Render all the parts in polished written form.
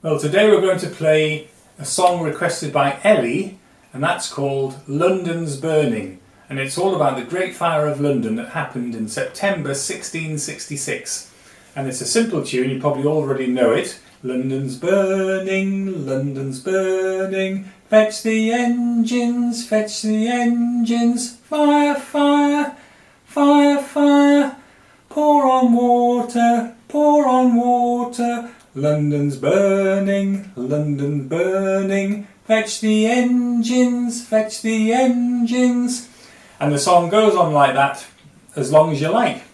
Well, today we're going to play a song requested by Ellie, and that's called London's Burning. And it's all about the Great Fire of London that happened in September 1666. And it's a simple tune, you probably already know it. London's burning, London's burning, fetch the engines, fire, fire, fire, fire, pour on water, London's burning, fetch the engines, And the song goes on like that as long as you like.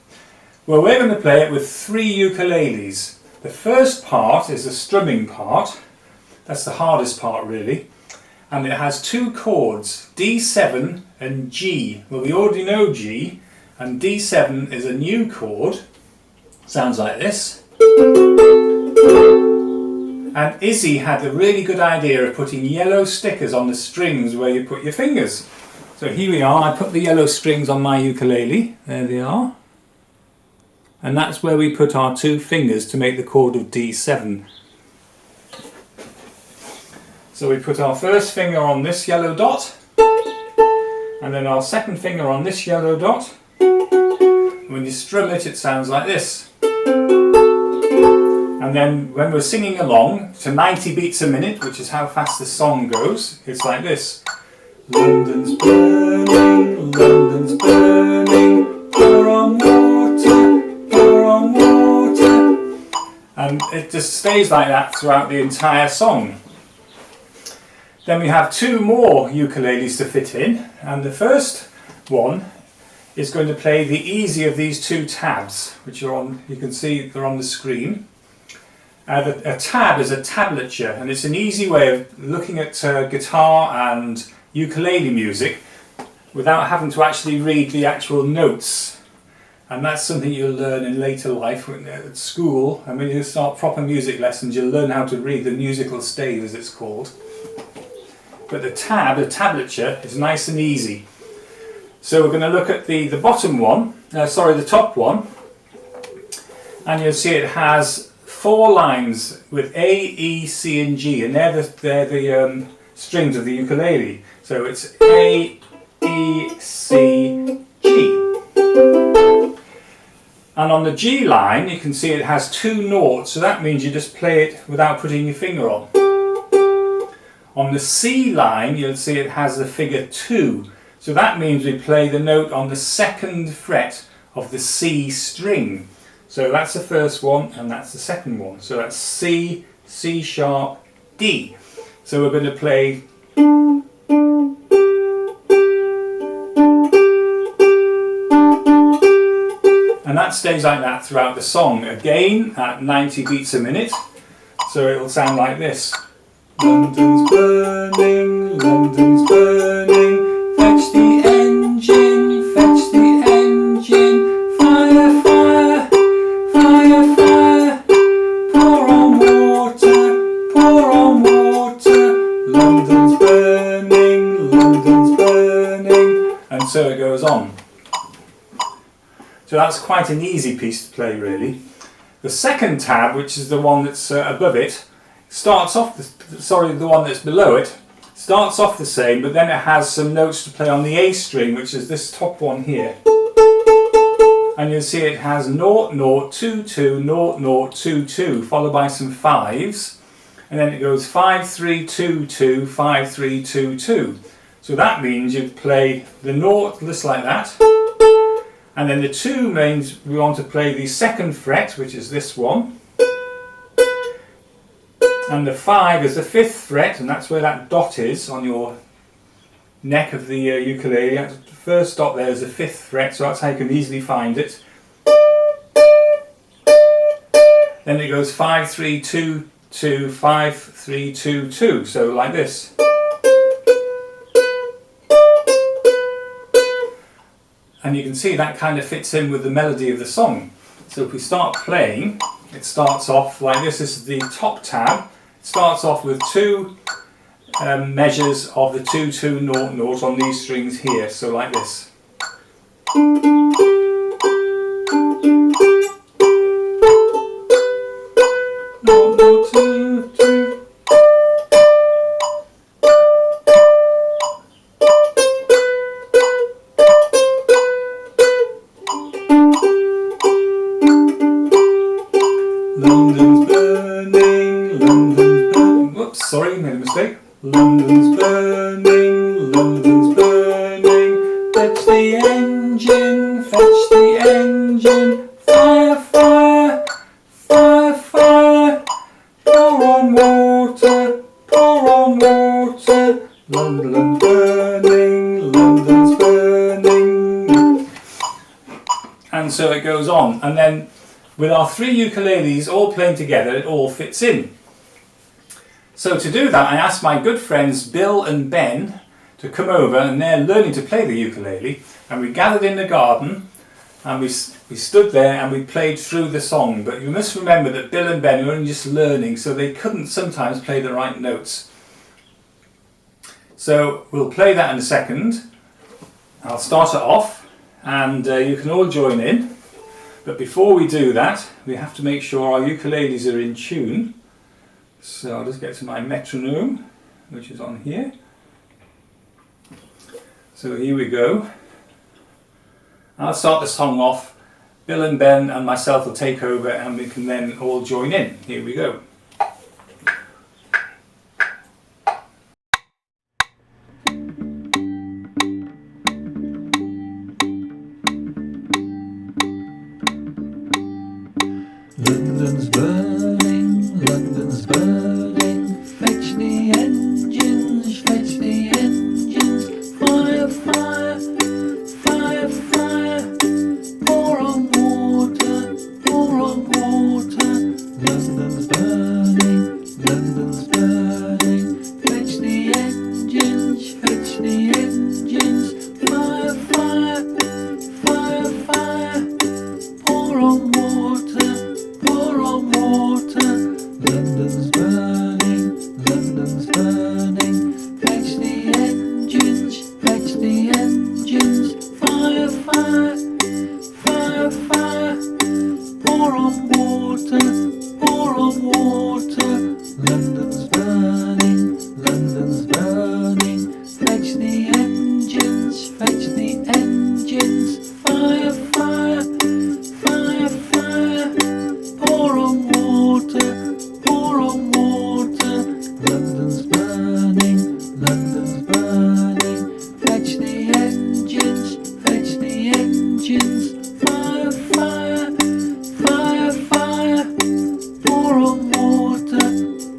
Well, we're going to play it with 3 ukuleles. The first part is the strumming part. That's the hardest part really. And it has 2 chords, D7 and G. Well, we already know G, and D7 is a new chord. Sounds like this. And Izzy had a really good idea of putting yellow stickers on the strings where you put your fingers. So here we are, I put the yellow strings on my ukulele, there they are. And that's where we put our 2 fingers to make the chord of D7. So we put our first finger on this yellow dot, and then our second finger on this yellow dot. When you strum it, it sounds like this. And then when we're singing along to 90 beats a minute, which is how fast the song goes, it's like this. London's burning, pour on water. And it just stays like that throughout the entire song. Then we have 2 more ukuleles to fit in, and the first one is going to play the easy of these 2 tabs, which are on, you can see they're on the screen. A tab is a tablature, and it's an easy way of looking at guitar and ukulele music without having to actually read the actual notes. And that's something you'll learn in later life at school, and when you start proper music lessons you'll learn how to read the musical stave, as it's called. But the tablature, is nice and easy. So we're going to look at the bottom one, the top one, and you'll see it has 4 lines with A, E, C and G, and they're the strings of the ukulele. So it's A, E, C, G. And on the G line you can see it has 2 notes, so that means you just play it without putting your finger on. On the C line you'll see it has the figure 2, so that means we play the note on the 2nd fret of the C string. So that's the first one and that's the second one. So that's C, C sharp, D. So we're going to play and that stays like that throughout the song, again at 90 beats a minute. So it'll sound like this. London's burning, fetch the engine, fire, fire, fire, fire, pour on water, London's burning, and so it goes on. So that's quite an easy piece to play really. The second tab, which is the one that's above it, starts off, the one that's below it, starts off the same, but then it has some notes to play on the A string, which is this top one here. And you'll see it has 0, 0, 2, 2, 0, 0, 2, 2, followed by some 5s, and then it goes 5, 3, 2, 2, 5, 3, 2, 2. So that means you play the 0 just like that, and then the 2 means we want to play the 2nd fret, which is this one, and the 5 is the 5th fret, and that's where that dot is on your neck of the ukulele. The first dot there is the 5th fret, so that's how you can easily find it. Then it goes 5, 3, 2, 2, 5, 3, 2, 2, so like this. And you can see that kind of fits in with the melody of the song. So if we start playing, it starts off like this. This is the top tab. It starts off with 2 measures of the 2, 2, 0, 0 on these strings here, so like this. 0, 0, 2, 3, burning, London's burning. Whoops, sorry, made a mistake. London's burning, London's burning. Fetch the engine, fetch the engine. Fire, fire, fire, fire. Pour on water, pour on water. London's burning, London's burning. And so it goes on. And then with our 3 ukuleles all playing together, it all fits in. So to do that, I asked my good friends Bill and Ben to come over, and they're learning to play the ukulele. And we gathered in the garden, and we stood there and we played through the song. But you must remember that Bill and Ben were only just learning, so they couldn't sometimes play the right notes. So we'll play that in a second. I'll start it off, and you can all join in. But before we do that, we have to make sure our ukuleles are in tune. So I'll just get to my metronome, which is on here. So here we go. I'll start the song off. Bill and Ben and myself will take over, and we can then all join in. Here we go. London's burning, London's burning. Fetch the engines, fetch the engines. Fire, fire, fire, fire. Pour on water, pour on water. London's burning, London's burning. Fetch the engines, fetch the engines. Fire, fire, fire, fire. Pour on water, pour on water. London's burning, London's burning. Fetch the engines, fetch the engines. Fire, fire, fire, fire. Pour on water, pour on water. London's burning, London's burning. Fetch the engines, fetch the engines. Fire, fire, fire, fire. Pour on water, pour on water. London's burning, London's burning. Fetch the engines, fetch the engines. Fire, fire, fire, fire. Pour on water,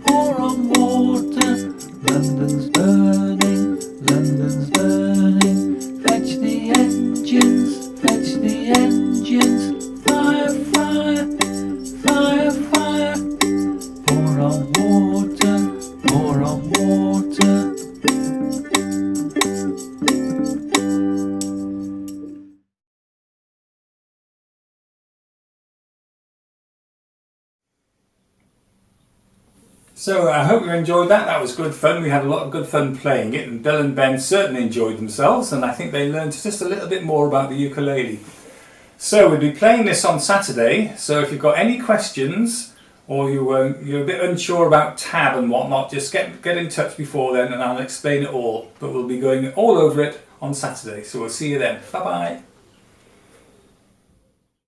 pour on water. London's burning, London's burning. Fetch the engines, fetch the engines. Fire, fire, fire, fire. Pour on water, pour on water. So I hope you enjoyed that. That was good fun. We had a lot of good fun playing it, and Bill and Ben certainly enjoyed themselves, and I think they learned just a little bit more about the ukulele. So we'll be playing this on Saturday, so if you've got any questions or you're a bit unsure about tab and whatnot, just get in touch before then and I'll explain it all. But we'll be going all over it on Saturday, so we'll see you then. Bye bye.